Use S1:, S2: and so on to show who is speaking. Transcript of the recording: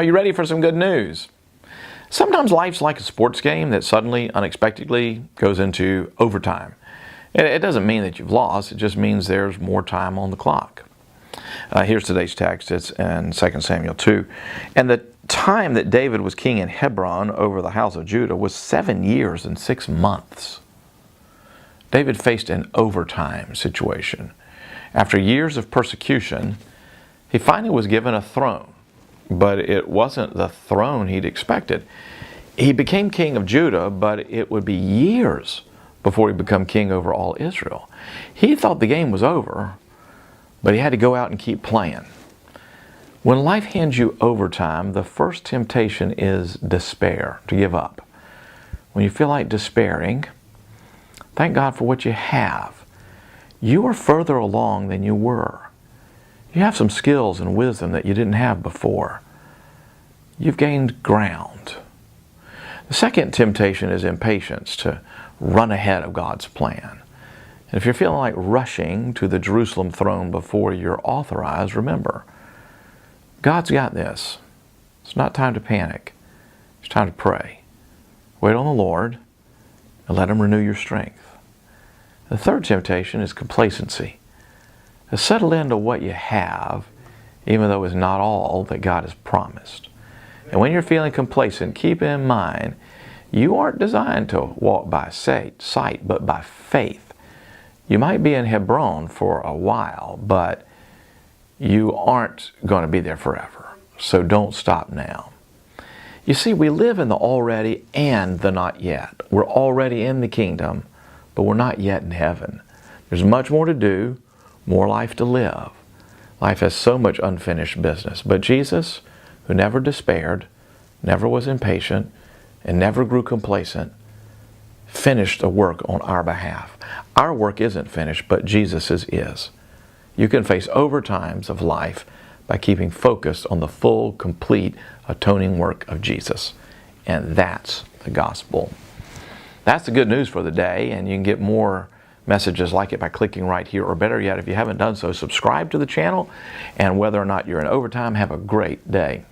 S1: Are you ready for some good news? Sometimes life's like a sports game that suddenly, unexpectedly goes into overtime. It doesn't mean that you've lost, it just means there's more time on the clock. Here's today's text. It's in 2 Samuel 2. And the time that David was king in Hebron over the house of Judah was 7 years and 6 months. David faced an overtime situation. After years of persecution, he finally was given a throne. But it wasn't the throne he'd expected. He became king of Judah, but it would be years before he became king over all Israel. He thought the game was over, but he had to go out and keep playing. When life hands you overtime, the first temptation is despair, to give up. When you feel like despairing, thank God for what you have. You are further along than you were. You have some skills and wisdom that you didn't have before. You've gained ground. The second temptation is impatience, to run ahead of God's plan. And if you're feeling like rushing to the Jerusalem throne before you're authorized, remember, God's got this. It's not time to panic. It's time to pray. Wait on the Lord and let Him renew your strength. The third temptation is complacency. To settle into what you have, even though it's not all that God has promised. And when you're feeling complacent, keep in mind, you aren't designed to walk by sight, but by faith. You might be in Hebron for a while, but you aren't going to be there forever. So don't stop now. You see, we live in the already and the not yet. We're already in the kingdom, but we're not yet in heaven. There's much more to do, more life to live. Life has so much unfinished business. But Jesus, who never despaired, never was impatient, and never grew complacent, finished a work on our behalf. Our work isn't finished, but Jesus's is. You can face overtimes of life by keeping focused on the full, complete, atoning work of Jesus. And that's the gospel. That's the good news for the day, and you can get more messages like it by clicking right here, or better yet, if you haven't done so, subscribe to the channel, and whether or not you're in overtime, have a great day.